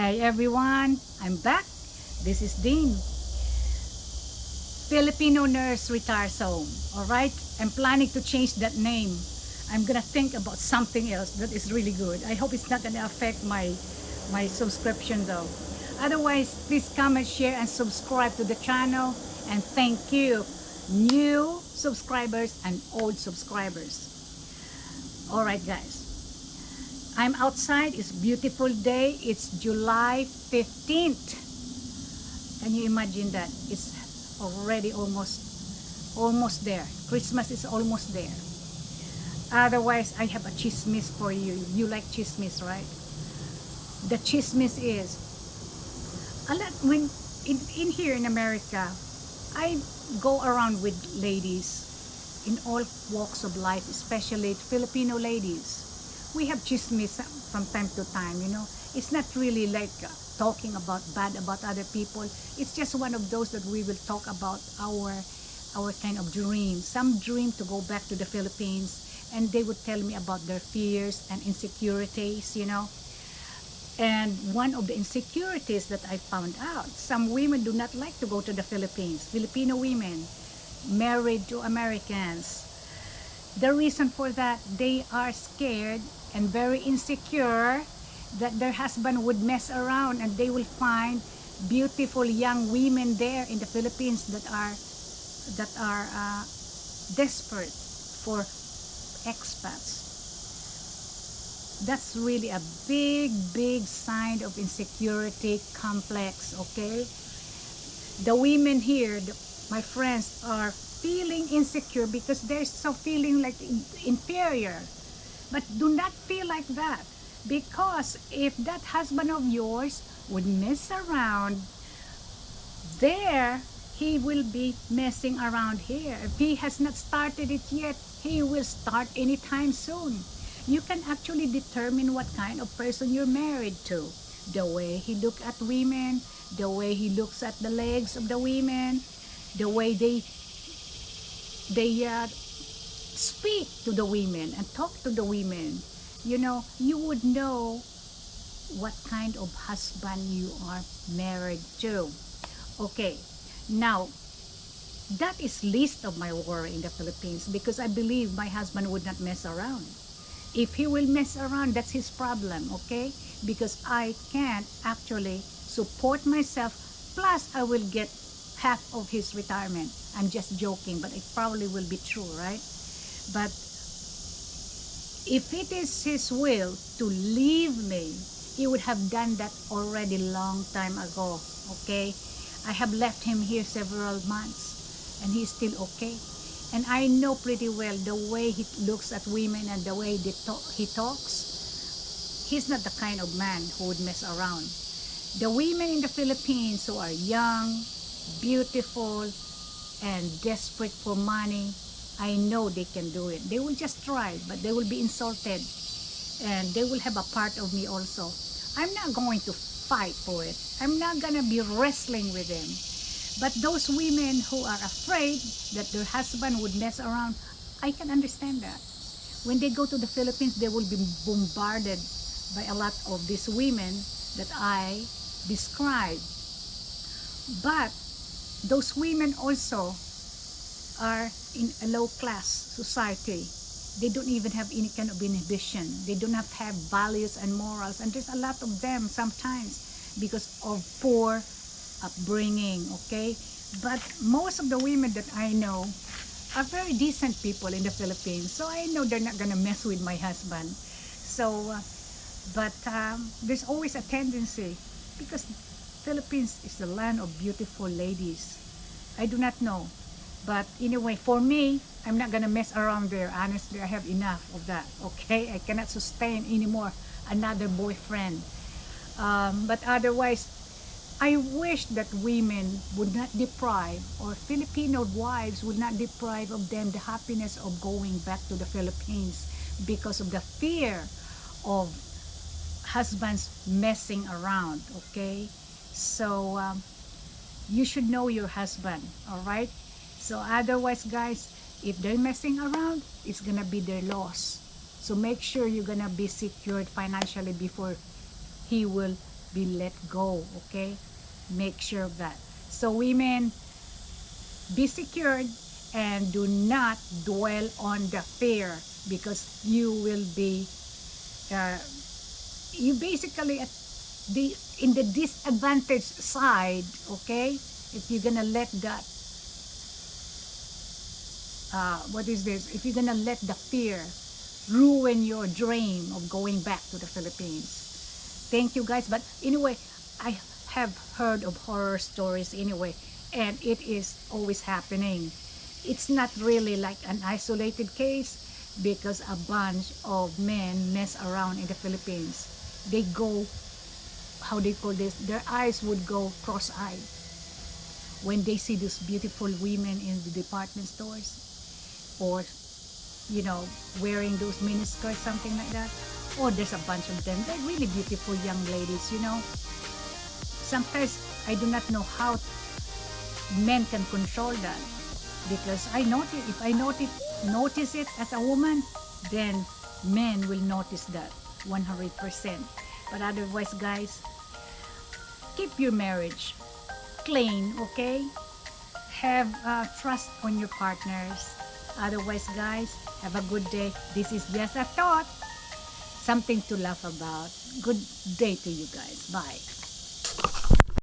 Hi everyone, I'm back. This is Dean. Filipino nurse retires home. Alright, I'm planning to change that name. I'm gonna think about something else that is really good. I hope it's not gonna affect my subscription though. Otherwise, please comment, share, and subscribe to the channel. And thank you, new subscribers and old subscribers. Alright guys, I'm outside. It's a beautiful day. It's July 15th. Can you imagine that? It's already almost there. Christmas is almost there. Otherwise, I have a chismis for you. You like chismis, right? The chismis is a lot when in here in America, I go around with ladies in all walks of life, especially Filipino ladies. We have chismis from time to time, you know. It's not really like talking about bad about other people. It's just one of those that we will talk about our kind of dream. Some dream to go back to the Philippines, and they would tell me about their fears and insecurities, you know. And one of the insecurities that I found out, some women do not like to go to the Philippines. Filipino women married to Americans. The reason for that, they are scared and very insecure that their husband would mess around and they will find beautiful young women there in the Philippines that are desperate for expats. That's really a big sign of insecurity complex. Okay, the women here, my friends, are feeling insecure because they're so feeling like inferior. But do not feel like that, because if that husband of yours would mess around there, he will be messing around here. If he has not started it yet, he will start anytime soon. You can actually determine what kind of person you're married to. The way he looks at women, the way he looks at the legs of the women, the way they speak to the women and talk to the women. You know, you would know what kind of husband you are married to. Okay, now that is least of my worry in the Philippines, because I believe my husband would not mess around. If he will mess around, that's his problem. Okay, because I can't actually support myself, plus I will get half of his retirement. I'm just joking, but it probably will be true, right? But if it is his will to leave me, he would have done that already long time ago. Okay, I have left him here several months and he's still okay. And I know pretty well the way he looks at women and the way he talks. He's not the kind of man who would mess around. The women in the Philippines who are young, beautiful, and desperate for money, I know they can do it. They will just try, but they will be insulted, and they will have a part of me also. I'm not going to fight for it. I'm not gonna be wrestling with them. But those women who are afraid that their husband would mess around, I can understand that. When they go to the Philippines, they will be bombarded by a lot of these women that I described. But those women also are in a low class society. They don't even have any kind of inhibition. They do not have values and morals, and there's a lot of them sometimes because of poor upbringing. Okay, but most of the women that I know are very decent people in the Philippines, so I know they're not gonna mess with my husband. So but there's always a tendency, because Philippines is the land of beautiful ladies. I do not know, but anyway, for me, I'm not gonna mess around there. Honestly, I have enough of that. Okay, I cannot sustain anymore another boyfriend. But otherwise, I wish that women would not deprive, or Filipino wives would not deprive of them the happiness of going back to the Philippines because of the fear of husbands messing around. Okay, so you should know your husband. All right, so otherwise guys, if they're messing around, it's gonna be their loss. So make sure you're gonna be secured financially before he will be let go, okay? Make sure of that. So women, be secured and do not dwell on the fear, because you will be uh, you basically at the in the disadvantaged side, okay? If you're gonna let that what is this, if you're gonna let the fear ruin your dream of going back to the Philippines. Thank you guys. But anyway, I have heard of horror stories anyway, and it is always happening. It's not really like an isolated case, because a bunch of men mess around in the Philippines. They go, how they call this, their eyes would go cross-eyed when they see these beautiful women in the department stores, or you know, wearing those miniskirts, something like that. Or there's a bunch of them. They're really beautiful young ladies, you know. Sometimes I do not know how men can control that, because I notice, if I notice it as a woman, then men will notice that 100%. But otherwise, guys, keep your marriage clean, okay? Have trust on your partners. Otherwise, guys, have a good day. This is just a thought, something to laugh about. Good day to you guys. Bye.